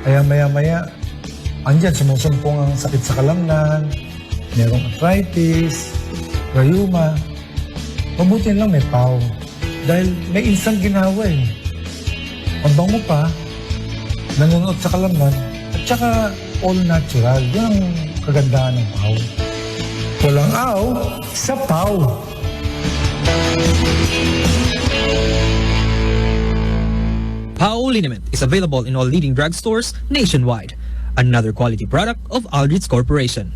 Kaya maya-maya, andyan, sumusumpong ang sakit sa kalamnan, merong arthritis, rheuma. Mabuti lang may PAW. Dahil may instant ginawa eh. Ang bango pa, nanonood sa kalamnan, at saka all natural. Yan ang kagandahan ng PAW. Walang aw sa PAW. PAO Liniment is available in all leading drugstores nationwide. Another quality product of Aldrich Corporation.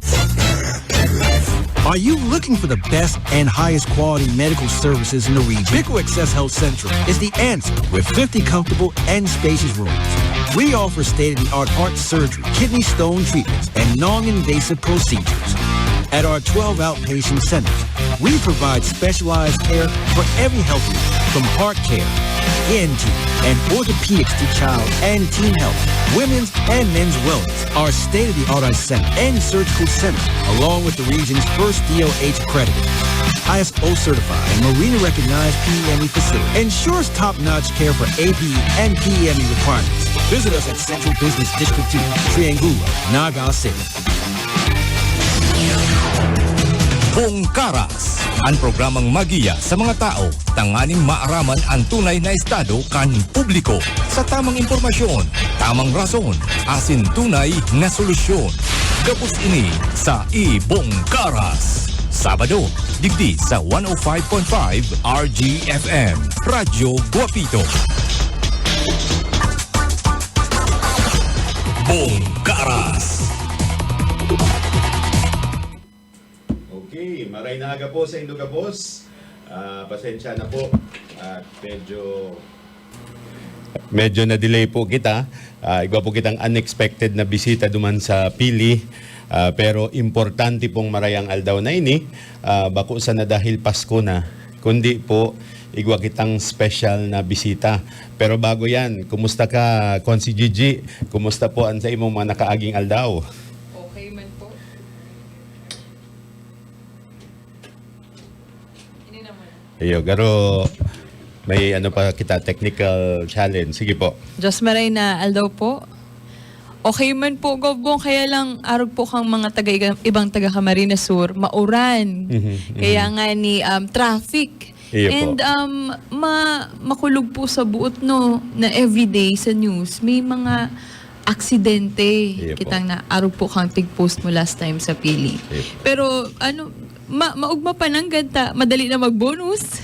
Are you looking for the best and highest quality medical services in the region? Bico Access Health Central is the answer with 50 comfortable and spacious rooms. We offer state-of-the-art heart surgery, kidney stone treatments, and non-invasive procedures. At our 12 outpatient centers, we provide specialized care for every health need, from heart care, ENT, and orthopedics to child and teen health, women's and men's wellness. Our state-of-the-art eye center and surgical center, along with the region's first DOH accredited, ISO certified, and Marina recognized PEME facility, ensures top-notch care for APE and PEME requirements. Visit us at Central Business District 2, Triangulo, Naga City. Bongkaras, ang programang magiya sa mga tao, tanganing maaraman ang tunay na estado kan publiko. Sa tamang impormasyon, tamang rason, asin tunay na solusyon. Gabos ini sa Bongkaras. Sabado, digdi sa 105.5 RGFM, Radyo Guapito. Bongkaras. Okay, maray na aga po sa Induga Boss. Pasensya na po at medyo na-delay po kita. Igwa po kitang unexpected na bisita duman sa Pili. Pero importante pong marayang aldaw na ini. Bako sa na dahil Pasko na. Kundi po, igwa kitang special na bisita. Pero bago yan, kumusta ka, Konsi Gigi? Kumusta po ang sa imong mga nakaaging aldaw? Okay man po. Ini naman. Iyo, garo may ano pa kita technical challenge. Sige po. Diyos maray na aldaw po. Okay man po, Gobgong, kaya lang arog po kang mga ibang taga Camarines Sur, mauran. Kaya nga ni traffic. Iyo And po. makulog po sa buot no na everyday sa news may mga aksidente. Iyo po. Kitang na arog po kang tig-post mo last time sa Pili. Iyo po. Pero maugma pa ng ganda, madali na mag-bonus.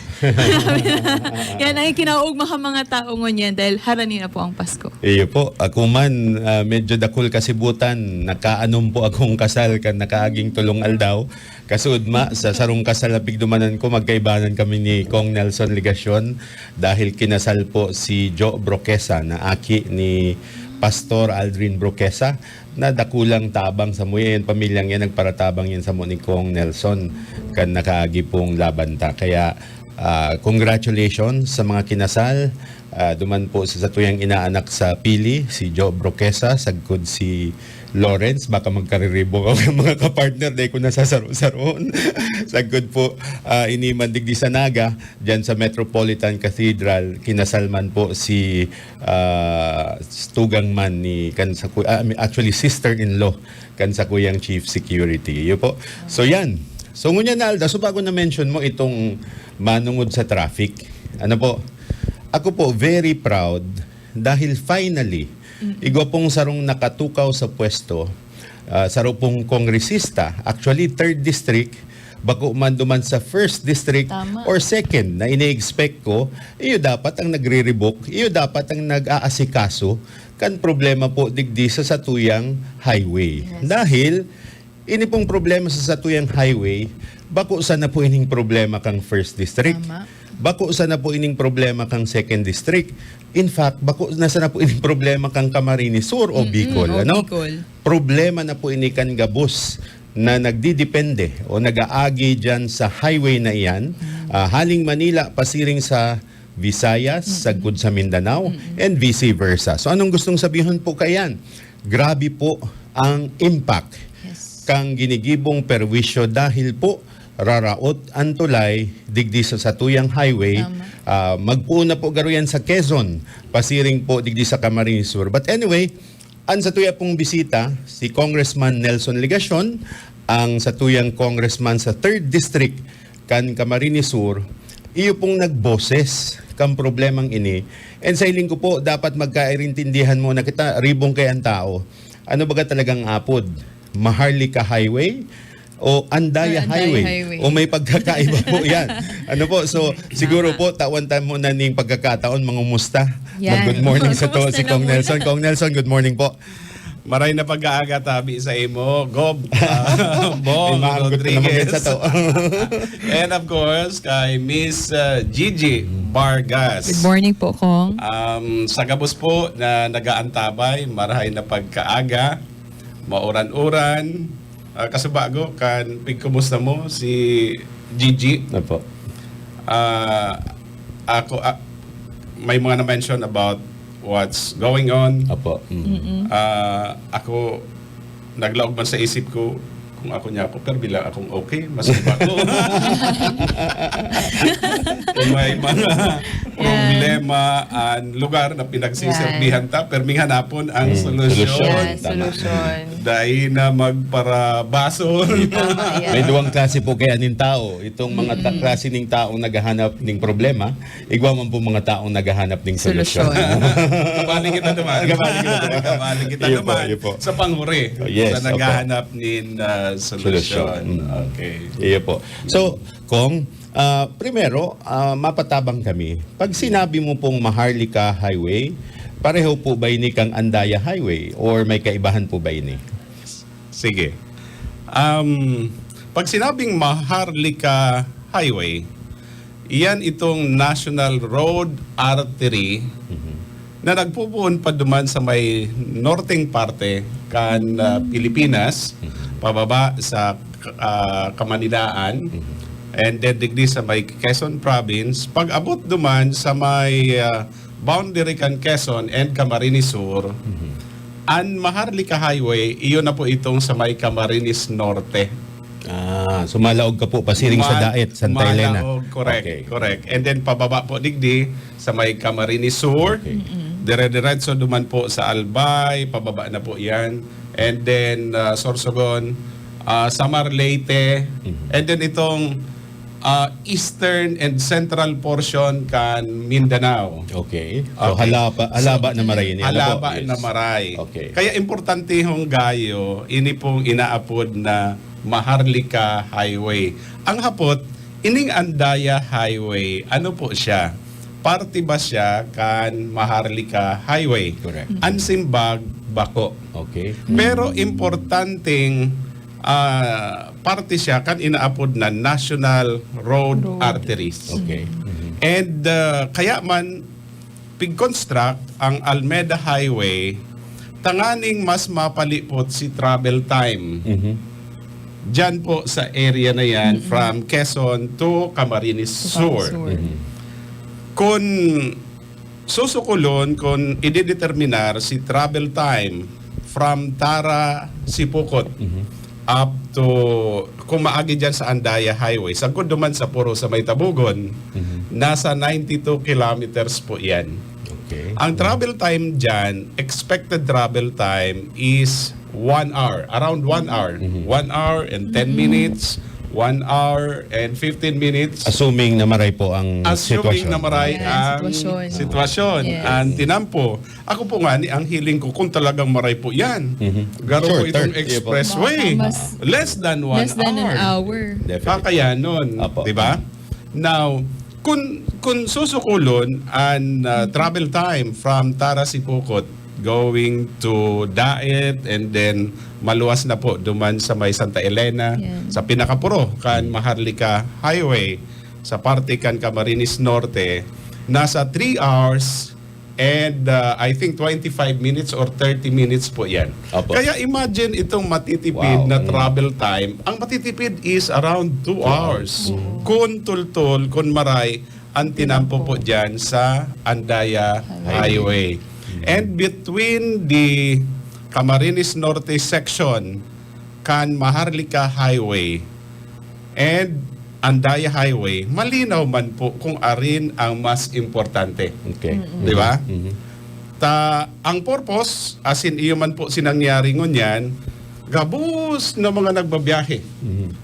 Yan ang kinaugma ka mga tao ngunyan dahil harani na po ang Pasko. Iyo po. Ako man, medyo dakul kasibutan. Nakaanom po akong kasal kan nakaaging tulong aldaw. Kasudma, sa sarong kasal na pigdumanan ko, magkaibanan kami ni Kong Nelson Ligasyon dahil kinasal po si Joe Broquesa na aki ni Pastor Aldrin Broquesa na dakulang tabang sa muyan. Pamilyang yan, nagparatabang yan sa mo ni Kong Nelson kan nakaagi pong labanta. Kaya congratulations sa mga kinasal. Duman po sa tuyang inaanak sa Pili, si Joe Broquesa, sagkod si Lawrence, baka magkariribong ang mga kapartner dahil ko nasasaro-saroon. Sagkod po inimandig di sa Naga, dyan sa Metropolitan Cathedral, kinasalman po si Tugang Man ni actually sister-in-law kan sa kuyang Chief Security. Yun po. So yan. So ngunyan na Alda, so bago na-mention mo itong manungod sa traffic, ano po, ako po very proud dahil finally, igwa pong sarong nakatukaw sa pwesto, saro pong kongresista, actually 3rd district, bako man duman sa 1st district Tama. or 2nd na ini-expect ko, iyo dapat ang nagre-revoke, iyo dapat ang nag-aasikaso kan problema po digdi sa Satuyang Highway. Yes. Dahil ini pong problema sa Satuyang Highway, bako sana po ining problema kang 1st district. Tama. Bako sana po ining problema kang 2nd district. In fact, bako na sana po ining problema kang Camarines Sur o Bicol. o Ano? Bicol. Problema na po ini kan gabos na nagdidepende o nag-aagi dyan sa highway na iyan, haling Manila, pasiring sa Visayas, sagkod sa Mindanao, and vice versa. So anong gustong sabihin po kayan? Grabe po ang impact Yes. kang ginigibong perwisyo dahil po raraot ang tulay digdi sa Satuyang Highway. Magpuuna po garuyan sa Quezon, pasiring po digdi sa Camarines Sur. But anyway, Ang sa tuya pong bisita, si Congressman Nelson Ligacion, ang sa tuyang congressman sa 3rd District, kan Camarines Sur, iyo pong nagboses kang problemang ini. And sa hiling ko po, dapat magkairintindihan mo na kita, ribong kay ang tao. Ano baga talagang apod? Maharlika Highway? O Andaya Highway? O may pagkakaiba po yan? Ano po? So, siguro po, tawantan mo na ning pagkakataon, mangumusta. Yan. Good morning sa to, Kumusta si na Kong muna? Nelson. Kong Nelson, good morning po. Maray na pag-aaga tabi sa imo, Gob, Bong May maanggot ko naman Rodriguez. sa to. And of course, kay Miss Gigi Vargas. Good morning po, Kong. Sa gabos po na nagaantabay, maray na pagkaaga, mauran-uran. Kasubago, kan pigkumusta mo si Gigi? Ano po? Ako, may mga na-mention about what's going on. Apo. Ako, naglaog man sa isip ko kung ako niya ako, pero bilang akong okay, mas iba ko. Kung may mga problema ang lugar na pinagsiserbihan ta, pero may hanapon ang solusyon. Yan, Tama. solusyon. Dahil na magparabasol. Tama, yan. May duwang klase po kaya ning tao. Itong mga klase ning taong naghahanap ng problema, igwa man po mga taong naghahanap ng solusyon. Solusyon. Kabaling kita naman. Kabaling kita Iyo po, naman. iyo po. Sa panghuri. Oh, yes, sa naghahanap nin solusyon. Solusyon. Okay. Iyo po. So, Kong, primero, mapatabang kami. Pag sinabi mo pong Maharlika Highway, pareho po ba ini kang Andaya Highway or may kaibahan po ba ini? Sige. Pag sinabing Maharlika Highway, iyan itong National Road Artery na nagpupuon pa duman sa may northeng parte kan Pilipinas, pababa sa Kamanidaan, and then digdi sa may Quezon Province. Pag abot duman sa may boundary kan Quezon and Camarines Sur, ang Maharlika Highway, iyon na po itong sa may Camarines Norte. Sumalaog ka po, pasiring sa Daet, Santa Elena. Malaog, correct, Okay. correct. And then pababa po digdi sa may Camarines Sur. Dire-diretso duman po sa Albay, pababa na po yan. And then Sorsogon, Samar Leyte, and then itong eastern and central portion kan Mindanao. Okay. So, Okay. halaba na maray ini. Alaba Yes. na maray. Okay. Kaya importante hong gayo, ini pong inaapod na Maharlika Highway. Ang hapot, ining Andaya Highway, ano po siya? Parte ba siya kan Maharlika Highway? Correct. Ansimbag, Bako. Okay. Pero importanteng parte siya kan inaapod na National Road Arteries. Okay. And kaya man pig-construct ang Almeda Highway, tanganing mas mapalipot si travel time. Diyan po sa area na yan, from Quezon to Camarines Sur. Kung susukulon, kung idedeterminar si travel time from Tara, Sipukot, up to, kung maagi dyan sa Andaya Highway, sagod duman sa Puro sa May Tabugon, nasa 92 kilometers po yan. Okay. Ang travel time dyan, expected travel time is 1 hour, around 1 hour. 1 hour and 10 minutes, 1 hour and 15 minutes. Assuming na maray po ang Assuming sitwasyon. na maray Yeah, ang sitwasyon. sitwasyon, Yes. ang tinampo. Ako po nga, ang hiling ko kung talagang maray po yan. Garo po Shorter. itong expressway. Baka mas- Less than 1 Less than an hour. Definitely. Kakayanon, Apo. di ba? Now, kung susukulon ang travel time from Tara, Sipukot going to Daet and then maluwas na po duman sa may Santa Elena, Yan. sa pinakapuro kan Maharlika Highway, sa parte kan Camarines Norte, nasa 3 hours and I think 25 minutes or 30 minutes po yan. Apo. Kaya imagine itong matitipid Wow. na travel time. Ang matitipid is around 2 hours. Kun tultul, kun maray, ang tinampo po dyan sa Andaya Highway. And between the Camarines Norte section kan Maharlika Highway and Andaya Highway, malinaw man po kung arin ang mas importante. Okay. Di ba? ang purpose, as in iyo man po sinangyari ngunyan, gabos na mga nagbabiyahe.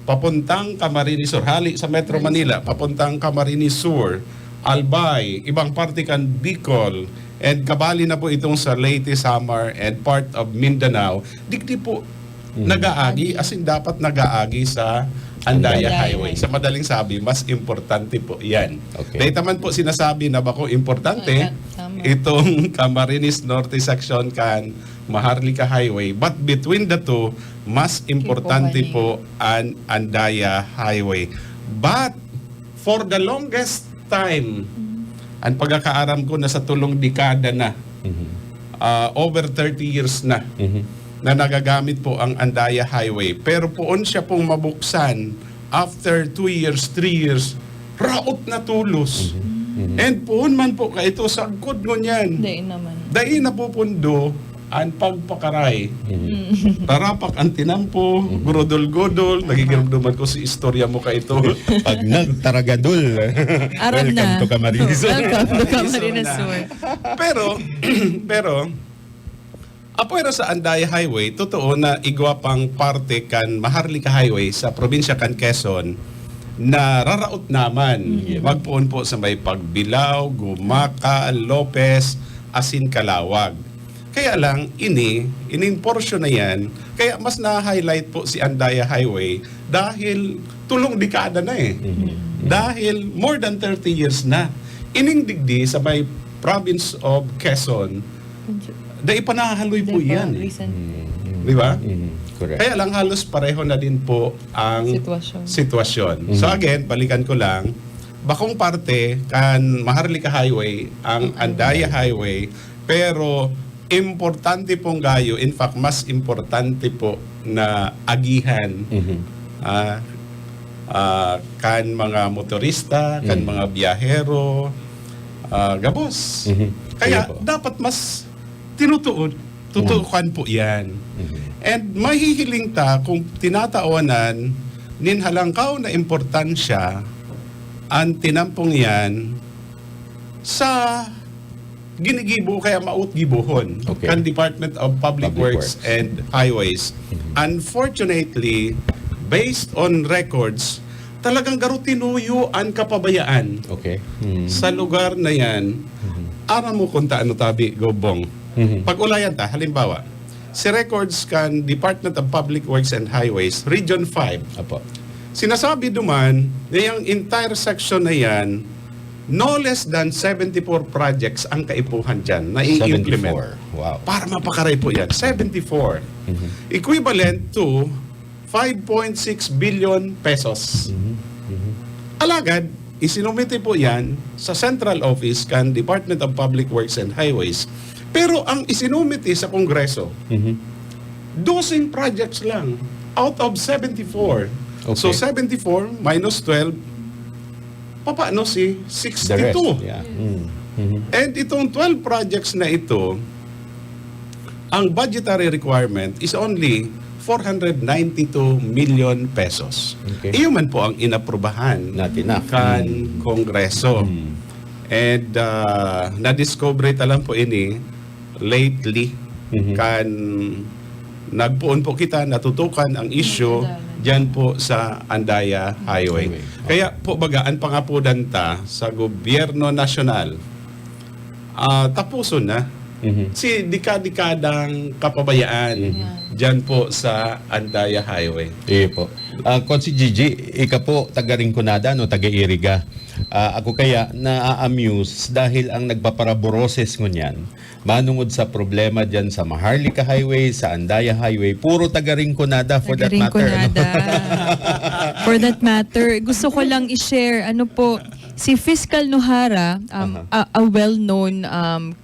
Papuntang Camarines Sur, hali sa Metro Manila, papuntang Camarines Sur, Albay, ibang parte kan Bicol, and kabali na po itong sa Leyte, Samar, and part of Mindanao. Digdi po nag-aagi, as in dapat nag-aagi sa Andaya Highway. Sa madaling sabi, mas importante po yan. Okay. Dahil naman po sinasabi na bako importante Tama. itong Camarines Norte section kan Maharlika Highway. But between the two, mas importante po ang Andaya Highway. But for the longest time, ang pagkakaaram ko na sa tulong dekada na, over 30 years na, na nagagamit po ang Andaya Highway. Pero poon siya pong mabuksan after 2 years, 3 years, raot na tulos. And poon man po ka ito sa agkod ngunyan. Hindi naman. Dahil napupundo ang pagpakaray. Tarapak ang tinampo, grodol-godol, nagigiramduman ko si istorya mo ka ito. Pag nagtaragadol. Aram Welcome na. to Camarines. Welcome to Camarines Sur. pero, apuero sa Andaya Highway, totoo na igwa pang parte kan Maharlika Highway sa probinsya kan Quezon na raraot naman. Magpuon po sa may Pagbilao, Gumaca, Lopez, Asin, Calawag. Kaya lang, ining portion na yan, kaya mas na-highlight po si Andaya Highway dahil tulong dekada na eh. Dahil more than 30 years na. Ining digdi sa may province of Quezon, dahil panahaloy po yan. Eh. Di ba? Correct. Kaya lang halos pareho na din po ang sitwasyon. So again, balikan ko lang, bakong parte kan Maharlika Highway, ang Andaya Highway, pero importante pong gayo, in fact, mas importante po na agihan kan mga motorista, kan mga biyahero, gabos. Kaya dapat mas tutukan po yan. And mahihiling ta kung tinatawanan ninhalangkaw na importansya ang tinampong yan sa ginigibo kaya mautgibuhon kan Department of Public Works and Highways. Unfortunately, based on records, talagang garutinuyo ang kapabayaan sa lugar na yan. Aram mo kung taano tabi, Gobong. Pag-ulayan ta, halimbawa, si records kan Department of Public Works and Highways, Region 5. Sinasabi duman na yung entire section na yan, no less than 74 projects ang kaipuhan dyan na i-implement. 74. Wow. Para mapakaray po yan. 74. Equivalent to 5.6 billion pesos. Alagad, isinumite po yan sa Central Office kan Department of Public Works and Highways. Pero ang isinumite sa Kongreso, 12 projects lang out of 74. So 74 minus 12, papaano si 62? The rest, yeah. And itong 12 projects na ito, ang budgetary requirement is only 492 million pesos. Iyon man po ang inaprubahan kan Kongreso. And na-discover talang po ini lately kan nagpuon po kita, natutukan ang issue dyan po sa Andaya Highway. Kaya po bagaan pangapudan ta sa gobyerno nasyonal, tapuson na si dikadang kapabayaan dyan po sa Andaya Highway. Iyo po. Kung si Gigi, ika po taga-Rinconada, no, taga-Iriga. Ako kaya na-amuse dahil ang nagpaparaboroses ngunyan, manungod sa problema dyan sa Maharlika Highway, sa Andaya Highway, puro taga-Rinconada for that matter. For that matter, gusto ko lang i-share, si Fiscal Nohara, a well-known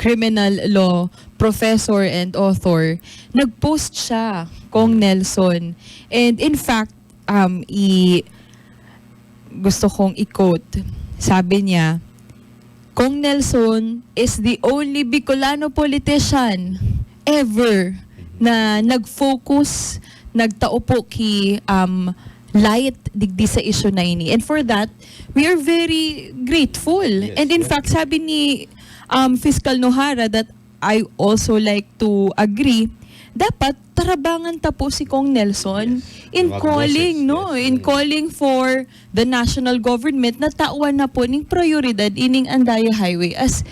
criminal law professor and author, nag-post siya, Kong Nelson. And in fact, gusto kong i-quote. Sabi niya, Kong Nelson is the only Bicolano politician ever na nag-focus, nagtaupo ki light digdi sa issue na ini. And for that, we are very grateful. And in fact, sabi ni Fiscal Nohara that I also like to agree, dapat tarabangan ta po si Kong Nelson in Mga calling, boses, no? yes. In calling for the national government na tawan na po ning prioridad ining Andaya Highway as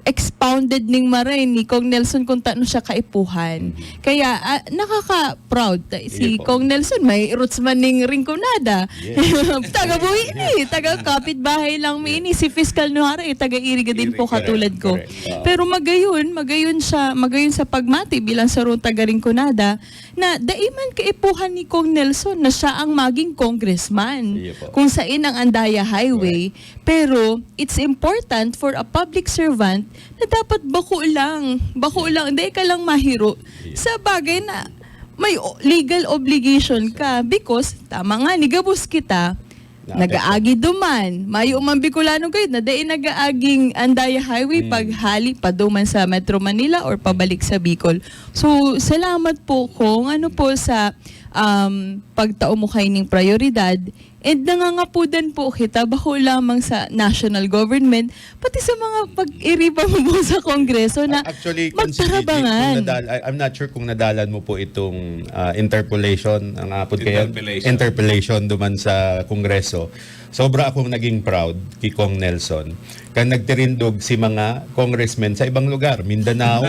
expounded ning maray ni Kong Nelson kung taano siya kaipuhan. Kaya nakaka-proud si Iya po. Kong Nelson, may roots man ning Rinconada. Taga-buhi ni, taga-kapit bahay lang mi ini si Fiscal Nuhara, taga-iriga din po Correct, katulad ko. correct. Pero magayon sa pagmati bilang sarong taga-Rinconada na daiman kaipuhan ni Kong Nelson na siya ang maging congressman Iya po. kung saan ang Andaya Highway. Pero it's important for a public servant na dapat bako lang, hindi ka lang mahiro sa bagay na may legal obligation ka because tama nga ni gabus kita nagaagi duman mayo man Bicolano kayo na dai nagaaging Andaya Highway paghali pa duman sa Metro Manila or pabalik sa Bicol. So salamat po kung ano po sa pagtao mo kay ning prioridad. And nangangapudan po kita bako lamang sa national government, pati sa mga pag-iriba mo po sa Kongreso na Actually, kung si Gigi, magtarabangan. I'm not sure kung nadalan mo po itong interpolation, ang apod kayo? Interpellation. Interpellation duman sa Kongreso. Sobra akong naging proud kay Kong Nelson kan nagtirindog si mga congressmen sa ibang lugar, Mindanao,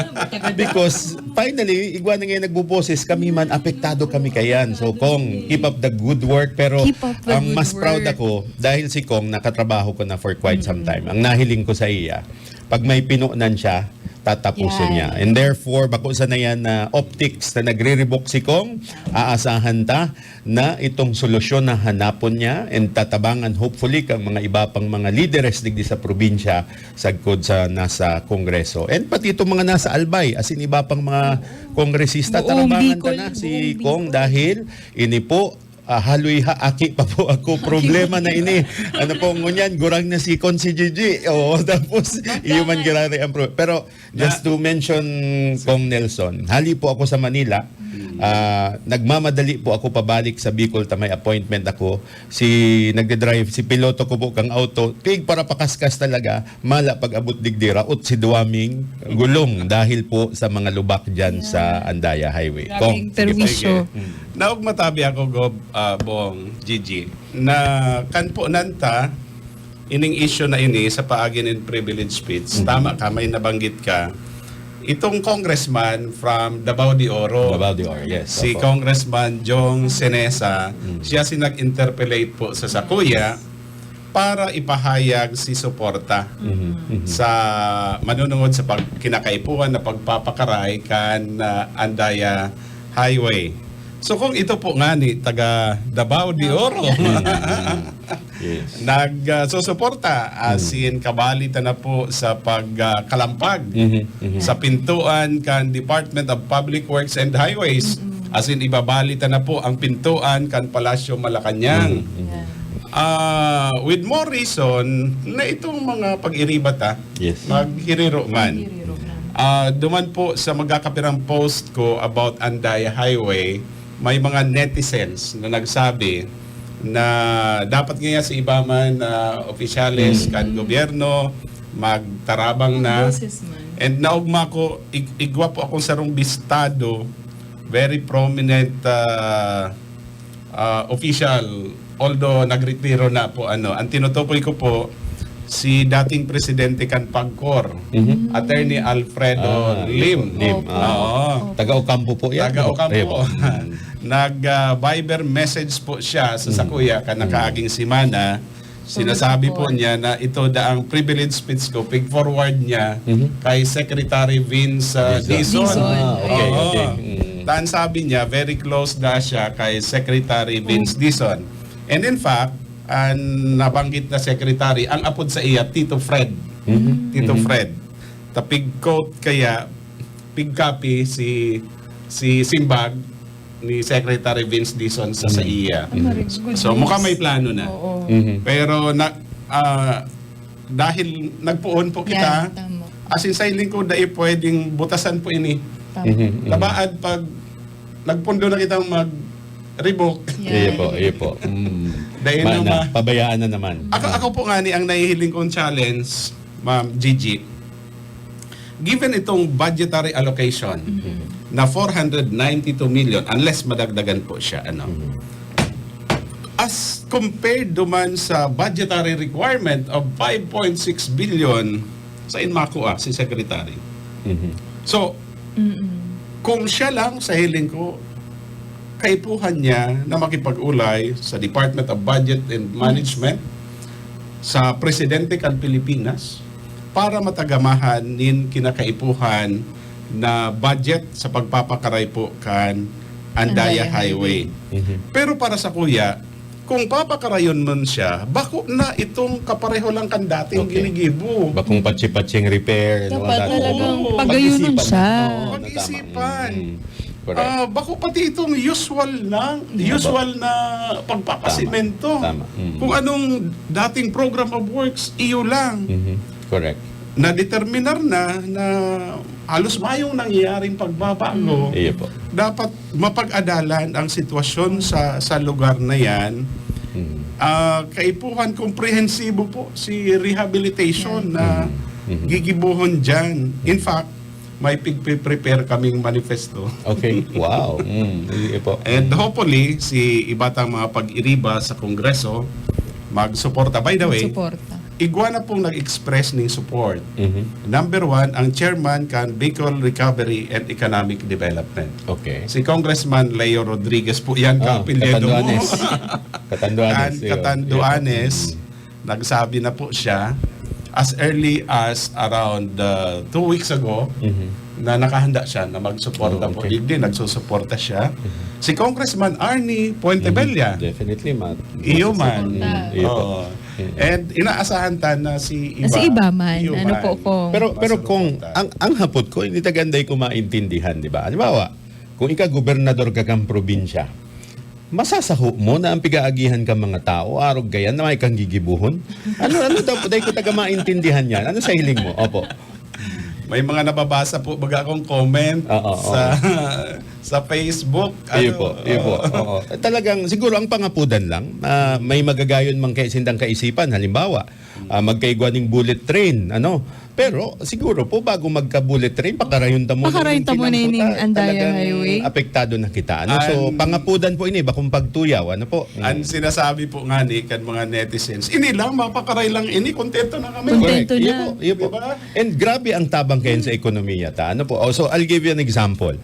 because finally, igwa na ngayon nagbuboses, kami man, apektado kami kayan. So Kong, keep up the good work, pero Keep up the ang good mas proud work. ako, dahil si Kong, nakatrabaho ko na for quite some time. Ang nahiling ko sa iya, pag may pinunan siya, tatapusin Yan. niya. And therefore, bako sa na yan na optics na nagre-revoke si Kong, aasahan ta na itong solusyon na hanapon niya and tatabangan hopefully kang mga iba pang mga leaders digdi sa probinsya sagkod sa nasa Kongreso. And pati itong mga nasa Albay, as in iba pang mga kongresista, Buong tarabangan Bicol, ta na si buong Kong dahil ini po haloy aki pa po ako problema na ini. Ano po ngunyan, gurang na si Con si Gigi. Oo, tapos iuman girari ang pero just to mention Kong Nelson, hali po ako sa Manila. Nagmamadali po ako pabalik sa Bicol ta may appointment ako. Nagde-drive si piloto ko po kang auto. Tig para pakaskas talaga, mala pag abot digdira ut si duwaming gulong dahil po sa mga lubak diyan sa Andaya Highway. Grabing sige po. perwisyo. Naog matabi ako Bong Gigi na kan po nanta ining issue na ini sa paagin in privilege speech. Tama ka, may nabanggit ka. Itong congressman from Davao de Oro, Davao de Oro, yes. si Opo. Congressman Jong Senesa, siya sinag-interpellate po sa Sakuya para ipahayag si suporta sa manunungod sa kinakaipuan na pagpapakaray kan Andaya Highway. So kung ito po nga ni taga Davao de Oro Yes. nagsusuporta asin kabalita na po sa pagkalampag sa pintuan kan Department of Public Works and Highways asin ibabalita na po ang pintuan kan Palasyo Malacañang. With more reason na itong mga pag-iribata Yes. maghiriro man. Duman po sa magkakapirang post ko about Andaya Highway, may mga netizens na nagsabi na dapat nga sa iba man opisyales kan gobyerno magtarabang na. And naugma ko, igwa po akong sarong bistado, very prominent official, although nagretiro na po ang tinutukoy ko po si dating presidente kan Pagcor, Attorney Alfredo Lim. Oo. Taga-Ocampo po yan. Taga-Ocampo. Nag-Viber message po siya sa Sakuya ka nakaaging simana. Sinasabi po niya na ito daang privilege speech ko, pig forward niya kay Secretary Vince Dizon. Okay, Oo. okay. Dahil sabi niya, very close na siya kay Secretary Vince Dizon. And in fact, ang nabanggit na secretary, ang apod sa iya, Tito Fred. Tito Fred. Tapig quote kaya, pig copy si Simbag ni Secretary Vince Dizon sa iya. So mukhang may plano na. Pero dahil nagpuon po kita, Yan, tama. asin sa lingkod dahil pwedeng butasan po ini. Labaad pag nagpundo na kitang mag-revoke. Iyo po. Dahil Mana, pabayaan na naman. Ako po nga ni ang nahihiling kong challenge, Ma'am Gigi. given itong budgetary allocation na 492 million, unless madagdagan po siya, as compared duman sa budgetary requirement of 5.6 billion sa Inmaco si Secretary. So, kung siya lang sa hiling ko, kaipuhan niya na makipag-ulay sa Department of Budget and Management, sa Presidente kan Pilipinas, para matagamahan nin kinakaipuhan na budget sa pagpapakaray po kan Andaya Highway. Pero para sa kuya, kung papakarayon man siya, bako na itong kapareho lang kan dating ginigibo. Bakong patsi-patsing repair. Dapat dati. talagang Oo, pagayunan pag-isipan. siya. Oo, Pag-isipan. Correct. Bako pati itong usual na pagpapasimento. Tama. Kung anong dating program of works, iyo lang. Correct. Na-determinar na halos mayong nangyayaring pagbabago. Iyo po. Dapat mapag-adalan ang sitwasyon sa lugar na yan. Kaipuhan komprehensibo po si rehabilitation na gigibuhon dyan. In fact, may prepare kaming manifesto. Okay. Wow. Iyo po. And hopefully, si ibatang mga pag-iriba sa Kongreso magsuporta. By the way, Suporta. igwa na pong nag-express ng support. Number one, ang chairman kan Bicol Recovery and Economic Development. Okay. Si Congressman Leo Rodriguez po yan, kapilyedo mo. Katanduanes. Katanduanes. iyo. Katanduanes, nagsabi na po siya as early as around 2 weeks ago na nakahanda siya na magsuporta po. Okay. Hindi, nagsusuporta siya. Si Congressman Arnie Puentebella, Definitely, Matt. iyo man. Iyo po. Oo. And inaasahan ta na si Iba. Si Iba man. iyo Ano man. po kung... Pero kung ang hapot ko hindi taganday ko maintindihan, di ba? Halimbawa, kung ika gobernador ka kang probinsya, masasaho mo na ang pigaagihan ka mga tao, arog gayan na may kang gigibuhon. Ano daw dahil ko taga maintindihan yan? Ano sa hiling mo? Opo. May mga nababasa po baga akong comment sa Facebook. Iyo po. Oo. Talagang siguro ang pangapudan lang, may magagayon mang kaisindang kaisipan. Halimbawa, magkaigwaning bullet train, Pero siguro po bago magka-bullet train, pakarayon ta mo na ining Andaya Highway. Apektado na kita. So pangapudan po ini bakong pagtuyaw, Ang sinasabi po nga ni kan mga netizens, ini lang, mapakaray lang ini, kontento na kami. Kontento Correct. na. Iyo po. Diba? And grabe ang tabang kayo sa ekonomiya ta. So I'll give you an example.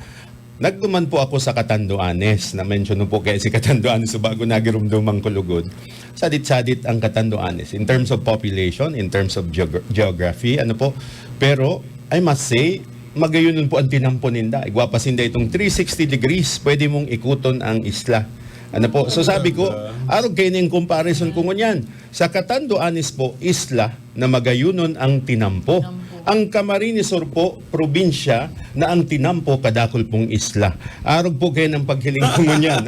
Nagduman po ako sa Catanduanes, na-mention po kaya si Catanduanes so bago nagirumdumang kulugod. Sadit-sadit ang Catanduanes in terms of population, in terms of geography, Pero I must say, magayunon po ang tinamponinda. Igwapasinda itong 360 degrees, pwede mong ikuton ang isla. So sabi ko, arog kayo na yung comparison ko ngunyan. Sa Catanduanes po, isla na magayunon ang tinampo. Ang Camarines Sur po, probinsya na ang tinampo kadakol pong isla. Arog po kayo ng paghiling ko ngunyan.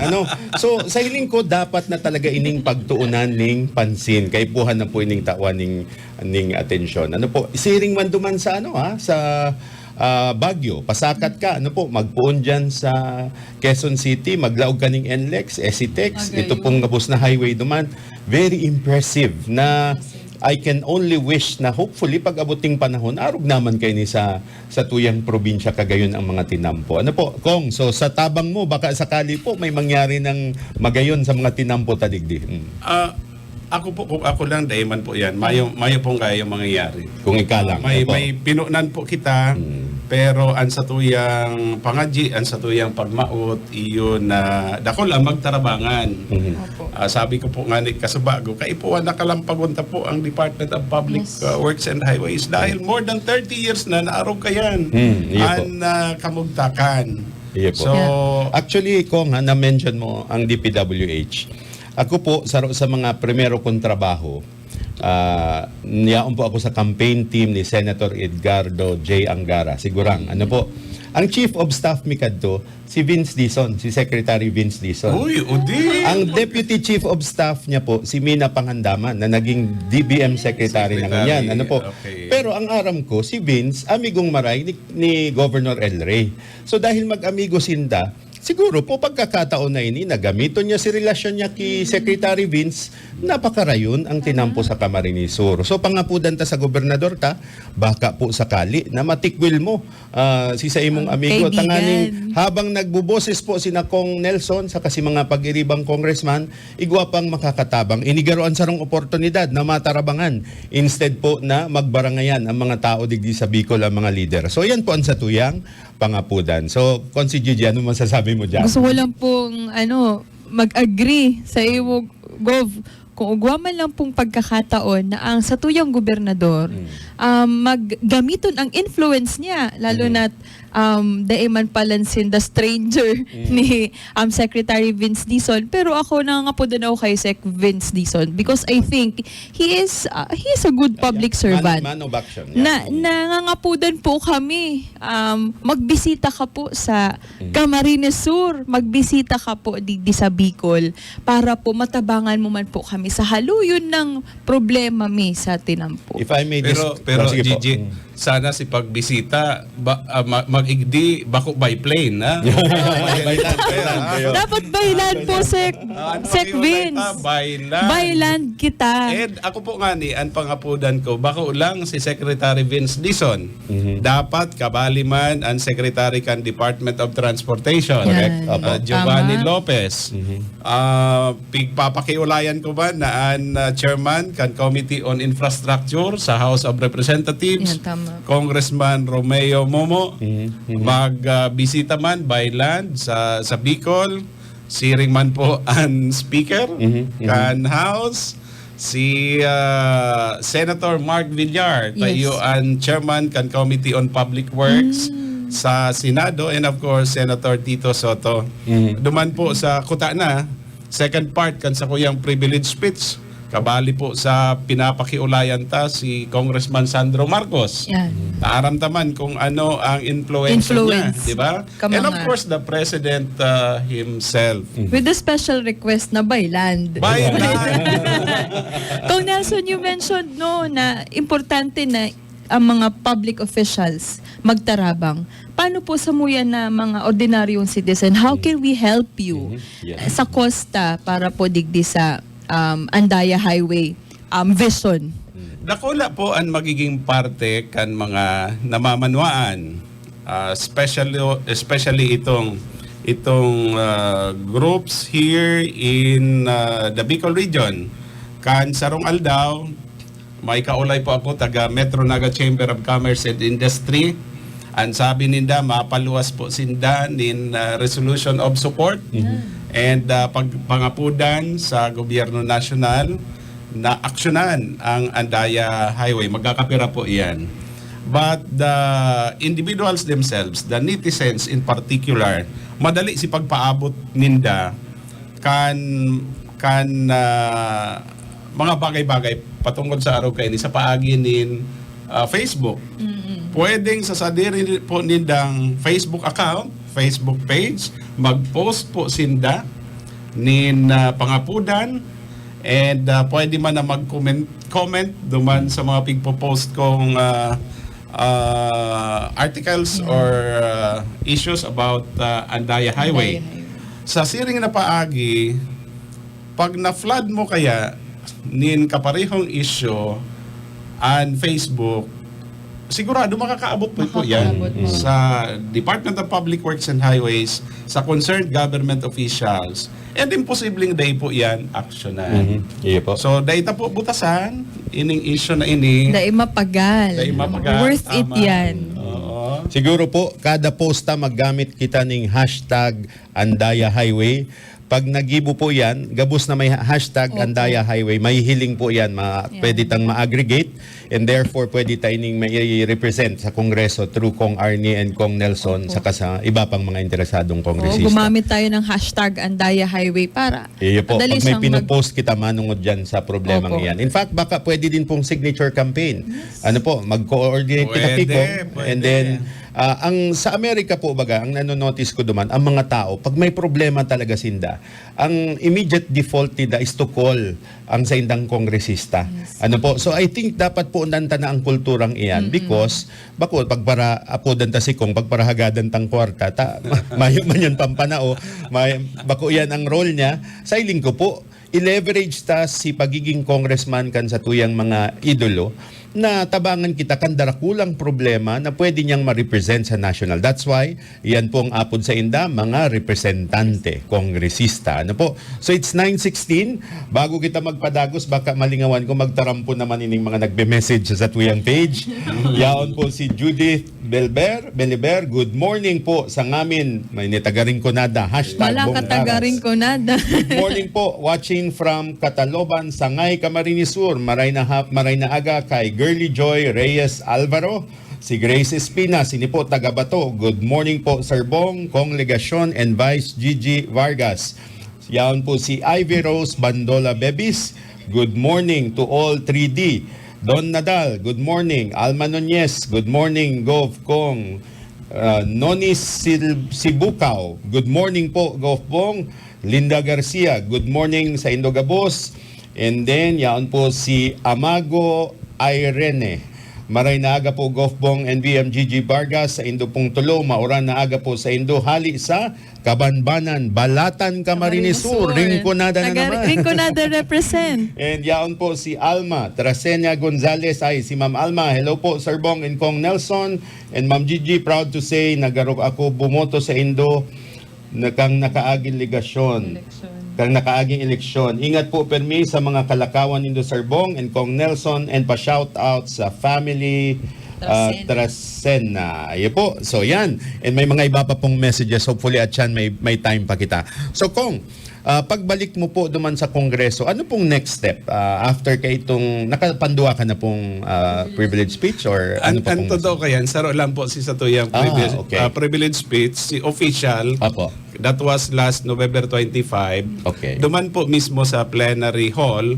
So sa hiling ko, dapat na talaga ining pagtuunan ning pansin. Kaipuhan na po ining tawan ning atensyon. Siring man duman sa sa Baguio, pasakat ka, magpuon dyan sa Quezon City, maglaog ka ng NLEX, SCTEX, ito pong gabos na highway duman. Very impressive na I can only wish na hopefully pag abuting panahon, arog naman kayo ni sa tuyang probinsya kagayon ang mga tinampo. Kong, so sa tabang mo, baka sakali po may mangyari ng magayon sa mga tinampo tadigdi. Kung ako lang, dayman po yan. Mayo pong kaya mangyayari. Kung ikalang. May pinunan po kita, pero ang sa tuyang pangadji, ang sa tuyang pagmaot, iyon na dako lang magtarabangan. Sabi ko po nga ni Kasubago, kaipuan nakalampagunta po ang Department of Public Works and Highways dahil more than 30 years na naarog kayan ang kamugtakan. So, actually, Kong, na-mention mo ang DPWH. Ako po, sa mga primero kong trabaho, niyaon po ako sa campaign team ni Senator Edgardo J. Angara. Sigurang, ang Chief of Staff mi kadto, si Vince Dizon, si Secretary Vince Dizon. Uy, udi! Ang Deputy Chief of Staff niya po, si Mina Pangandaman, na naging DBM Secretary na ganyan. Okay. Pero ang aram ko, si Vince, amigong maray ni Governor El Rey. So dahil mag-amigo sinda, siguro po pagkakataon na ini, nagamiton niya si relasyon niya kay Secretary Vince, napakarayon ang tinampo sa Camarines Sur. So pangapudan ta sa gobernador ta, baka po sakali na matikwil mo si sa imong amigo. Kaibigan. Tanganing habang nagbuboses po sina Kong Nelson sa kasi mga pag-iribang congressman, igwa pang makakatabang. Inigaroan sa rong oportunidad na matarabangan instead po na magbarangayan ang mga tao digdi sa Bicol, ang mga leader. So yan po ang satuyang pangapudan. So, Consi Gigi, ano masasabi mo dyan? Gusto ko lang pong mag-agree sa iyo, Gov. Kung ugwa man lang pong pagkakataon na ang satuyang gobernador maggamiton ang influence niya, lalo na't daiman palansin the stranger ni Secretary Vince Dizon. Pero ako nangangapodan ako kay Sec Vince Dizon because I think he is a good public servant. Man of action. Nangangapudan po kami. Magbisita ka po sa Camarines Sur. Magbisita ka po di sa Bicol para po matabangan mo man po kami sa haluyon ng problema sa tinampo. If I may Pero sige po. Gigi, sana si pagbisita mag-igdi bako by plane, ha? Dapat baylan po, Sec Vince. Baylan kita. And ako po nga ni, ang pangapudan ko, bako lang si Secretary Vince Dizon. Dapat kabali man ang Secretary kan Department of Transportation. Correct. Giovanni Tama. Lopez. Pigpapakiulayan ko ba na ang chairman kan Committee on Infrastructure sa House of Representatives, Yan, tama. Congressman Romeo Momo, magbisita man by land sa Bicol, siring man po ang speaker kan House, si Senator Mark Villar, tayo ang chairman kan Committee on Public Works sa Senado, and of course Senator Tito Soto. Duman po sa kuta na second part kan sa kuyang privilege speech, kabali po sa pinapakiulayan ta si Congressman Sandro Marcos. Yan. Naaramdaman kung ano ang influence niya, di ba? Kamangat. And of course the President himself. With the special request na bayland. By Kung Nelson, you mentioned na importante na ang mga public officials magtarabang. Paano po sa muya na mga ordinaryong citizen? How can we help you sa Costa para po digdi sa Andaya Highway vision? Dakula po ang magiging parte kan mga namamanwaan, especially itong groups here in the Bicol region. Kan Sarong Aldao, may kaulay po ako taga Metro Naga Chamber of Commerce and Industry. Ang sabi ninda, mapaluwas po sinda nin resolution of support and pagpangapudan sa gobyerno nasyonal na aksyonan ang Andaya Highway. Magkakapira po iyan. But the individuals themselves, the netizens in particular, madali si pagpaabot ninda kan mga bagay-bagay patungkol sa araw kaini sa paagi nin Facebook. Pwedeng sasadiri po nindang Facebook account, Facebook page, mag-post po sinda nin pangapudan, and pwede man na mag-comment duman sa mga pigpo-post kong articles or issues about Andaya Highway. Sa siring na paagi, pag na-flood mo kaya nin kaparehong issue on Facebook, sigurado makakaabot po yan sa Department of Public Works and Highways, sa concerned government officials, and imposibleng day po yan aksyonan. Iya po. So, dahita po butasan, ining issue na ini. Dahil mapagal. Dahil mapagal. Worth it Tama. yan. Oo. Siguro po, kada posta maggamit kita ng hashtag Andaya Highway. Pag nagibo po yan, gabos na may hashtag Andaya Highway, may hiling po yan, pwede tang ma-aggregate, and therefore pwede tayong may-represent sa Kongreso through Kong Arnie and Kong Nelson, saka sa iba pang mga interesadong kongresista. Gumamit tayo ng hashtag Andaya Highway para Iyo po, pag madali may siyang pinopost kita, manungod dyan sa problemang Opo. iyan. In fact, baka pwede din pong signature campaign. Ano po, mag-coordinate kita, Pwede, Kiko, pwede. and then Ang sa Amerika po baga, ang nanonotice ko duman, ang mga tao, pag may problema talaga sinda, ang immediate default nila is to call ang sa indang kongresista. Ano po? So I think dapat po nanta na ang kulturang iyan because bako pagpara apo danta si kong pagparahagadan tang kwarta ta mayo man yan pampanao, bako yan ang role niya. Sa iling ko po i-leverage ta si pagiging congressman kan sa tuyang mga idolo na tabangan kita kan darakulang problema na pwede niyang ma-represent sa national. That's why, yan po ang apod sa inda, mga representante, kongresista. Ano po? So it's 9:16. Bago kita magpadagos, baka malingawan ko, magtarampo naman ining mga nagbe-message sa tuyang page. Yaon po si Judith Beliber. Good morning po sa ngamin. May nitagaring ko nada. Hashtag Wala Bong katagaring Aras. ko nada. Good morning po. Watching from Cataloban, Sangay, Camarines Sur. Maray na aga kay Girly Joy Reyes Alvaro. Si Grace Espina, sinipo Tagabato. Good morning po, Sir Bong, Kong Legasyon, and Vice Gigi Vargas. Yaon po si Ivy Rose Bandola Bebis. Good morning to all 3D. Don Nadal, good morning. Alma Nunez, good morning. Gov Kong. Noni Sibukaw, good morning po, Gov Bong. Linda Garcia, good morning sa Indogabos. And then, yaon po si Amago Irene. Maray na aga po Gov Bong and VMGG Vargas sa Indo pong tulo. Mauran na aga po sa Indo. Hali sa Kabanbanan, Balatan, Camarines Sur. Rinconada na naman. Rinconada represent. And yaon po si Alma Trasenia Gonzalez. Ay, si Ma'am Alma. Hello po, Sir Bong and Kong Nelson. And Ma'am Gigi, proud to say, nagarog ako bumoto sa Indo na kang nakaaging ligasyon. Kang nakaaging eleksyon. Ingat po permi sa mga kalakawan nindo Sir Bong and Kong Nelson and pa-shout out sa family Trasena. Ayan po. So yan. And may mga iba pa pong messages. Hopefully at yan may time pa kita. So Kong, pagbalik mo po duman sa Kongreso, ano pong next step? After kay itong, nakapanduwa ka na pong privilege speech or ano pa pong? Ang totoo ka yan, saro lang po si Satuyang okay. privilege speech, si official. Apo. That was last November 25. Okay. Duman po mismo sa plenary hall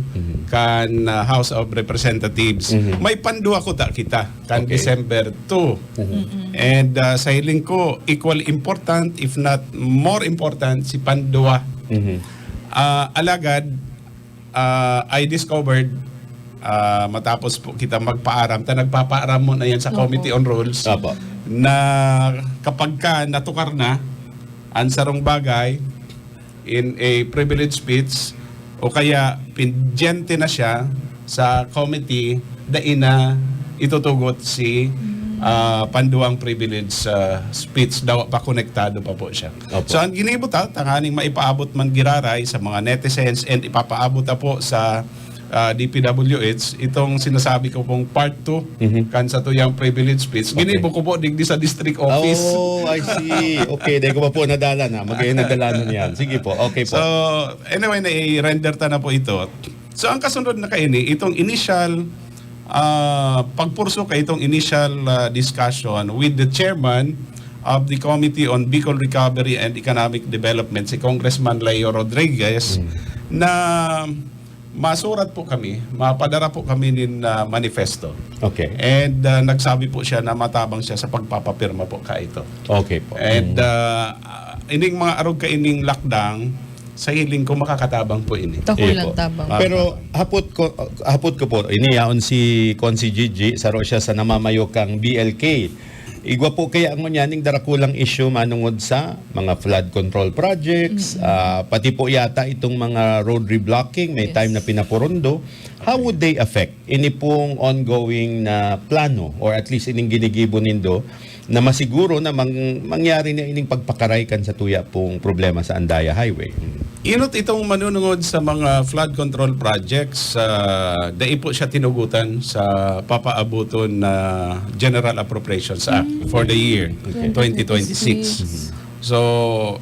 kan House of Representatives. May pandua ko ta kita kan Okay. December 2. And sa hiling ko, equally important if not more important si pandua. Alagad, I discovered matapos po kita magpaaram, nagpapaaram mo na yan sa Committee on Rules Apo. na kapag ka natukar na ang sarong bagay in a privilege speech o kaya pindyente na siya sa committee dain na itutugot si panduang privilege speech daw pa konektado pa po siya. Opo. So ang ginibot tanganing maipaabot man giraray sa mga netizens and ipapaabot na po sa DPWH itong sinasabi ko pong part 2 kan sa tuyang privilege speech. Ginibo ko po digdi sa district office. Oh, I see. Okay, dahil ko pa po nadala na. Magayon nadala nun yan. Sige po, okay po. So, anyway, na-render ta na po ito. So, ang kasunod na kaini, itong initial, pagpurso ka itong initial discussion with the chairman of the Committee on Bicol Recovery and Economic Development, si Congressman Leo Rodriguez, na masurat po kami, mapadara po kami nin manifesto. Okay. And nagsabi po siya na matabang siya sa pagpapapirma po ka ito. Okay po. And ining mga arog ka ining lakdang sa hiling ko makakatabang po ini. Takulang tabang. Pero hapot ko po, iniyaon si Consi Gigi, saro siya sa namamayo kang BLK. Igwa po kaya ang ngunyaning darakulang issue manungod sa mga flood control projects, pati po yata itong mga road reblocking, may time na pinapurundo. How would they affect ini pong ongoing na plano or at least ining ginigibo nindo na masiguro na mangyari na ining pagpakaray kan sa tuya pong problema sa Andaya Highway? Inot itong manunungod sa mga flood control projects, dai po siya tinugutan sa papaabuton na General Appropriations Act for the year 2026. So,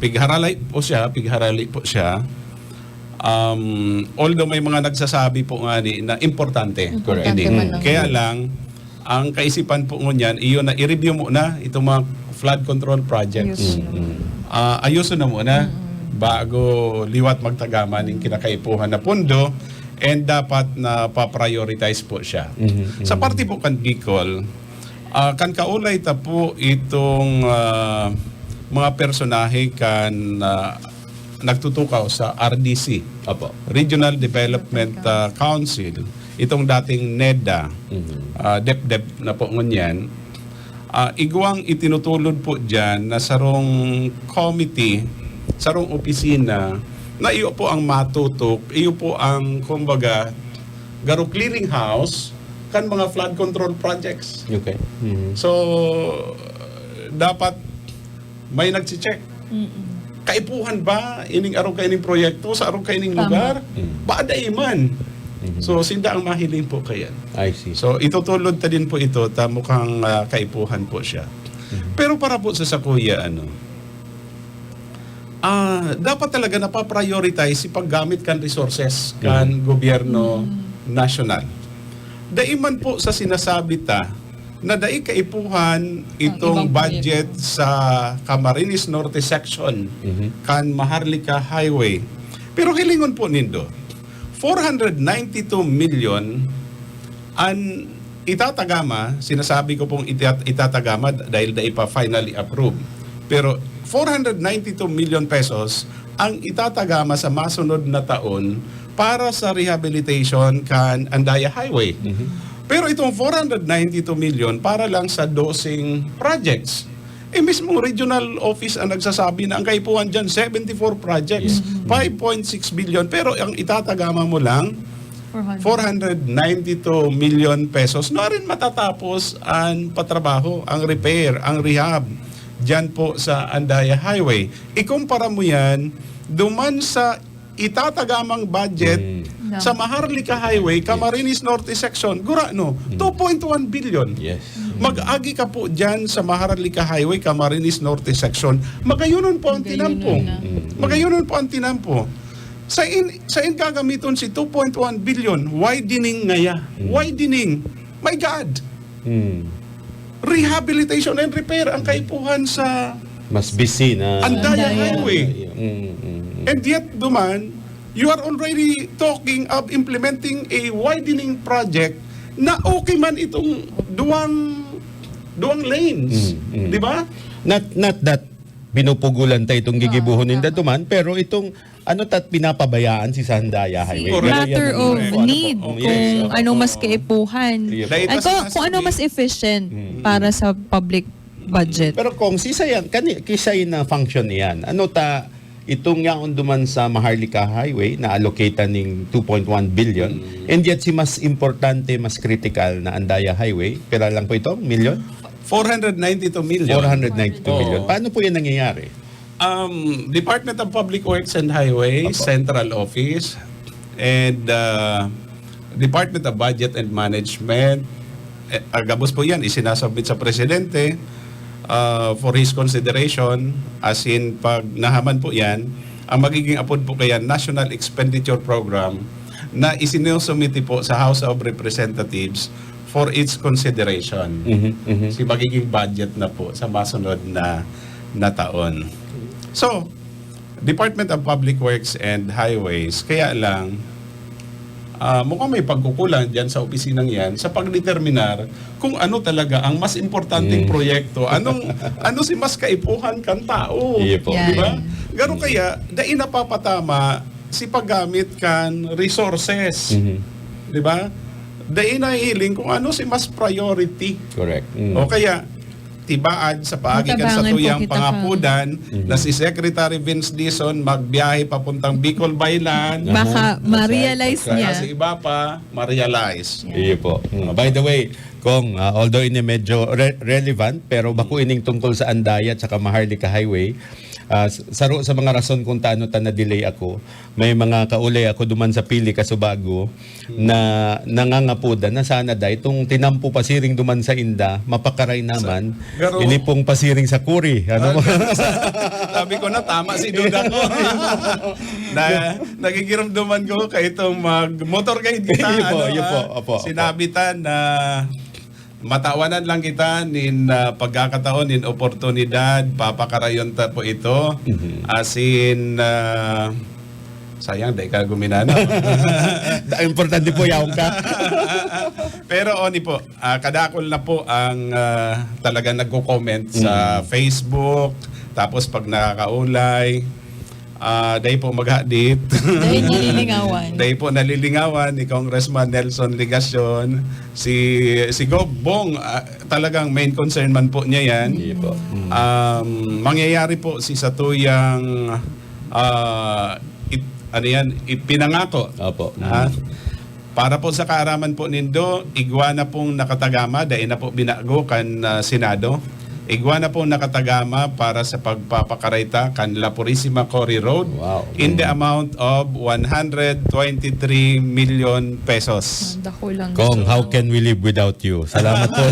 pigharali po siya. Although may mga nagsasabi po nga ni na importante. Importante Hindi. man lang. Kaya lang, ang kaisipan po ngunyan, iyon na i-review muna itong mga flood control projects. Ayusin na muna bago liwat magtagaman ng kinakaipuhan na pundo and dapat na pa-prioritize po siya. Sa parte po kan Bicol, Kan kaulay ta po itong mga personahe kan nagtutukaw sa RDC, Opo. Regional Development Council, itong dating NEDA, DepDep na po ngunyan. Igwang itinutulod po dyan na sarong committee, sarong opisina, na iyo po ang matutok, iyo po ang, kumbaga, garo clearinghouse kan mga flood control projects. Okay. So, dapat may nagsi-check. Kaipuhan ba ining araw kaining proyekto sa araw kaining lugar? Baada iman. So, sinda ang mahiling po kayan. I see. So, itutulod ta din po ito, ta mukhang kaipuhan po siya. Pero para po sa Sakuya, dapat talaga napaprioritize si paggamit kan resources kan gobyerno national. Daiman po sa sinasabi ta na dai kaipuhan itong ibang budget sa Camarines Norte section kan Maharlika Highway. Pero hilingon po nindo, 492 million ang itatagama, sinasabi ko pong itatagama dahil dai pa finally approved. Pero 492 million pesos ang itatagama sa masunod na taon para sa rehabilitation kan Andaya Highway. Pero itong 492 million para lang sa dosing projects. Mismong regional office ang nagsasabi na ang kaipuhan dyan, 74 projects, 5.6 billion. Pero ang itatagama mo lang, 492 million pesos. Na rin matatapos ang patrabaho, ang repair, ang rehab dyan po sa Andaya Highway. Ikumpara mo yan, duman sa itatagamang budget sa Maharlika Highway, Camarines Norte section, gurano, 2.1 billion. Yes. Mag-agi ka po dyan sa Maharlika Highway, Camarines Norte section, magayunon po ang tinampo. Magayunon po ang tinampo. Sa in gagamiton si 2.1 billion, widening ngaya. Widening. My God. Rehabilitation and repair ang kaipuhan sa Mas busy na. Andaya Highway. And yet, duman, you are already talking of implementing a widening project na okay man itong duwang lanes. Di ba? Not that binupugulan tayo itong gigibuhon ng datuman, pero itong pinapabayaan si Sandaya Highway. Correct. Matter Yan of ang- need, Yes. kung ano mas kaipuhan. Dahil At kasi kung ano mas efficient para sa public budget. Pero kung sisayan, kisay na function niyan, itong yaon duman sa Maharlika Highway na allocated ng 2.1 billion, and yet si mas importante, mas critical na Andaya Highway, pera lang po ito, million? 492 million. 492 million. Paano po yan nangyayari? Department of Public Works and Highways, Central Office, and Department of Budget and Management. Agabos po yan, isinasubmit sa Presidente for his consideration, as in pag nahaman po yan, ang magiging apod po kaya National Expenditure Program na isinusumiti po sa House of Representatives for its consideration. Si magiging budget na po sa masunod na taon. So, Department of Public Works and Highways, kaya lang, mukhang may pagkukulang dyan sa opisinang yan sa pagdeterminar kung ano talaga ang mas importanteng proyekto. Ano si mas kaipuhan kan tao. Iya po. Di ba? Yan. Garo kaya, dahil napapatama si paggamit kan resources. Di ba? Dahil nahihiling kung ano si mas priority. Correct. O kaya, tibaad sa paagi kan sa Matabangan po tuyang kita pangapudan na si Secretary Vince Dizon magbiyahe papuntang Bicol Baylan. Baka ma-realize Kaya niya. si iba pa, ma-realize. Iya po. By the way, kung although ini medyo relevant, pero baku ining tungkol sa Andaya at saka Maharlika Highway, saro sa mga rason kung taano na-delay ako, may mga kaulay ako duman sa Pili Kasubago na nangangapuda na sana da itong tinampo pasiring duman sa Inda, mapakaray naman, Garo- ini pong pasiring sa Kuri. Ano mo? Sabi ko na, tama si Duda ko. Nagigiramdaman ko kay itong mag-motor guide kita. Iyo po, opo. Sinabitan na matawanan lang kita nin pagkakataon, nin oportunidad, papakarayon ta po ito. As in, sayang, dahil ka guminana. Importante po, yaong ka. Pero oni po, kadakol na po ang talaga nagko-comment sa Facebook, tapos pag nakakaulay, dahil po maghadit. Dahil nililingawan. Dahil po nalilingawan ni Congressman Nelson Ligacion, si Gov Bong, talagang main concern man po niya yan. Iya po. Mangyayari po si Satuyang ipinangako. Opo. Para po sa kaaraman po nindo, iguana pong nakatagama, dahil na po binago kan Senado. Iguana po nakatagama para sa pagpapakarayta kan La Purisima Cory Road Wow. in the amount of 123 million pesos. Dako lang. Kong, how can we live without you? Salamat po.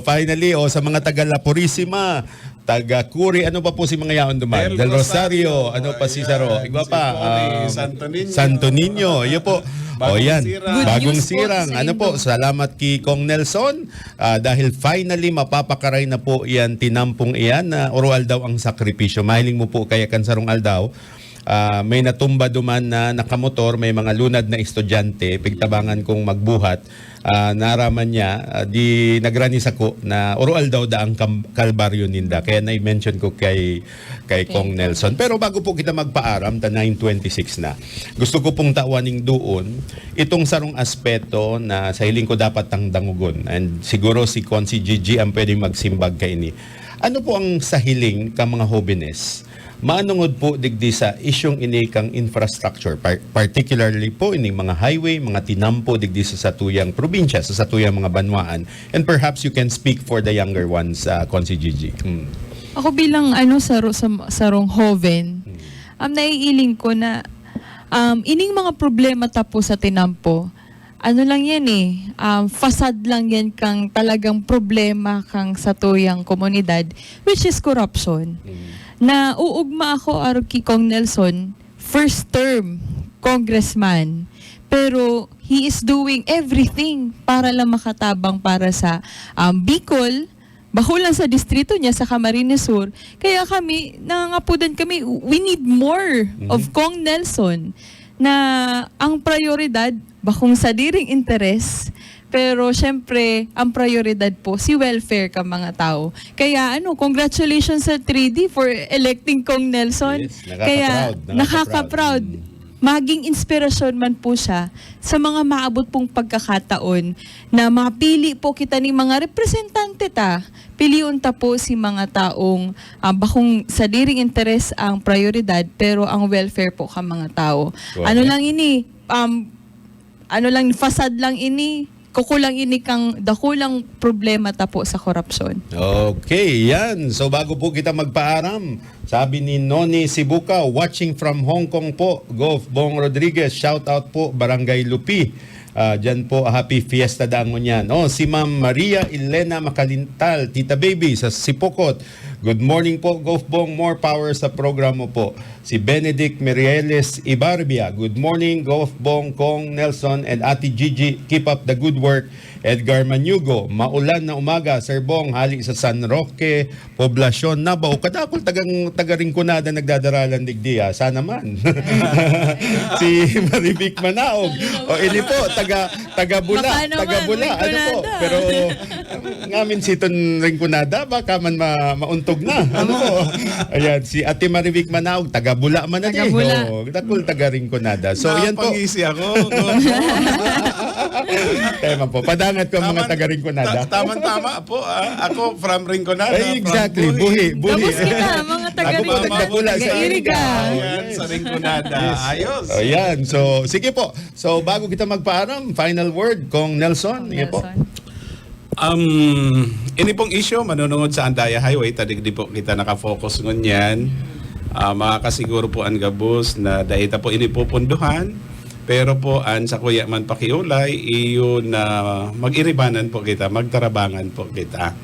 Finally, sa mga taga La Purisima, taga Curi, ano pa po si mga yaon duman? Del Rosario, ano pa si Saro? Iba pa. Santo Niño. Santo Niño, yun po. Bagong Yan. sirang. Good Bagong news po sirang. sa Ano inyo. po, salamat kay Kong Nelson dahil finally mapapakaray na po yan, tinampong iyan na oral daw ang sakripisyo. Mahiling mo po kaya kansarong aldaw. May natumba duman na nakamotor, may mga lunad na estudyante, pigtabangan kong magbuhat. Naraman niya, di nagranis ako na oral daw da ang kalbaryo ninda. Kaya na-mention ko kay Kong Nelson. Pero bago po kita magpaaram, ta 9:26 na, gusto ko pong tawaning doon itong sarong aspeto na sa hiling ko dapat ang dangugon. And siguro si Consi Gigi ang pwedeng magsimbag kay ini. Ano po ang sahiling ka mga hobines? Manungod po digdi sa isyong inikang infrastructure, particularly po ining mga highway, mga tinampo digdi sa satuyang probinsya, sa satuyang mga banwaan. And perhaps you can speak for the younger ones, Consi Gigi. Ako bilang sarong hoven, naiiling ko na ining mga problema tapo sa tinampo, ano lang yan facade lang yan kang talagang problema kang sa tuyang komunidad, which is corruption. Na uugma ako kay Kong Nelson, first term congressman, pero he is doing everything para lang makatabang para sa Bicol, bakulan sa distrito niya sa Camarines Sur. Kaya kami, nangangapudan kami, we need more of Kong Nelson na ang prioridad, bakong sa diring interes, pero syempre, ang prioridad po, si welfare ka mga tao. Kaya congratulations sa 3D for electing Kong Nelson. Yes, Kaya nakaka-proud. Maging inspirasyon man po siya sa mga maabot pong pagkakataon na mapili po kita ni mga representante ta. Piliun ta po si mga taong bakong sa diring interes ang prioridad pero ang welfare po ka mga tao. Ano lang ini? Facade lang ini? Kukulang ini kang dakulang problema tapo sa korupsyon. Okay, yan. So bago po kita magpaaram, sabi ni Noni Sibuka, watching from Hong Kong po, Gov Bong Rodriguez, shout out po, Barangay Lupi. Diyan po, happy fiesta daangon yan. Si Ma'am Maria Elena Makalintal, Tita Baby sa Sipokot. Good morning po, Gov Bong, more power sa programa po. Si Benedict Merieles Ibarbia, good morning, Gov Bong, Kong Nelson, and Ate Gigi, keep up the good work. Edgar Manyugo, maulan na umaga, Sir Bong, hali sa San Roque, Poblasyon, Nabao. Kadakol taga Rinconada nagdadaralan digdi, sana man. Si Marivic Manaog. Ini po, taga Bula, taga Bula. Ano po? Pero ngamin siton Rinconada, baka man mauntog na. Ano po? Ayan, si Ate Marivic Manaog, taga Bula man na Taga Bula. Dakol taga Rinconada. So yan po. Napangisi ako. Tema po. Padangat ko ang mga taga Rinconada. Tama-tama po. Ako from Rinconada. Ay, exactly. Buhi. Tapos kita, mga taga Ako po Rinconada. nagdakula sa Iriga. Ayan, sa Rinconada. Ayos. Ayan. So, sige po. So, bago kita magpaaram, final word, Kong Nelson. Sige po. Ini pong issue, manunungod sa Andaya Highway, tadigdi po kita nakafocus ngunyan. Makakasiguro po ang gabos na dahita po inipupunduhan. Pero po, sa kuya man pakiulay, iyo na mag-iribanan po kita, magtarabangan po kita.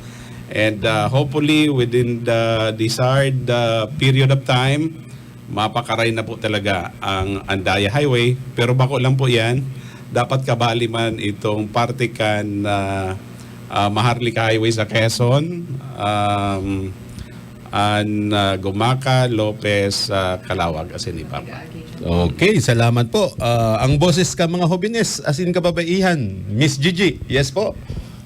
And hopefully, within the desired period of time, mapakaray na po talaga ang Andaya Highway. Pero bako lang po yan, dapat kabali man itong partikan na Maharlika Highway sa Quezon, Gumaca, Lopez, Calawag, asin Ipapa. Okay, salamat po. Ang boses ka mga hobines, asin kababaihan, Miss Gigi. Yes po.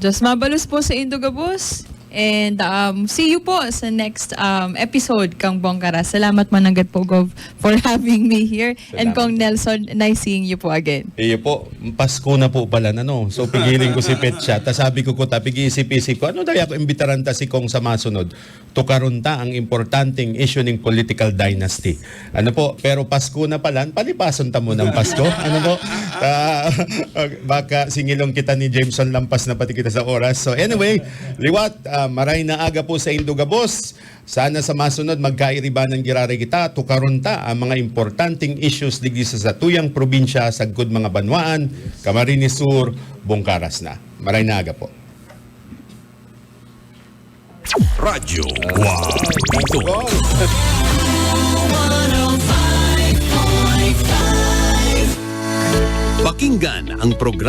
Diyos mabalos po sa Indogabos. And see you po sa next episode kang Bongkara. Salamat mananggat po, Gov, for having me here. And Salamat. Kong Nelson, nice seeing you po again. Iyo po, Pasko na po pala na no. So pigilin ko si Petsa. Tas sabi ko pig-isip-isip ko, ano daya ko imbitaran ta si Kong sa masunod? Tukarunta ang importanteng issue ng political dynasty. Ano po, pero Pasko na pala, palipason ta mo ng Pasko. Ano po? Baka singilong kita ni Jameson Lampas na pati kita sa oras. So anyway, liwat, maray na aga po sa Indogabos. Sana sa masunod magkairiba ng girare kita, tukarunta ang mga importanteng issues digdi sa tuyang probinsya sa Gud mga Banwaan, Camarines Sur, Bongkaras na. Maray na aga po. Radyo Guapito. Pakinggan ang programa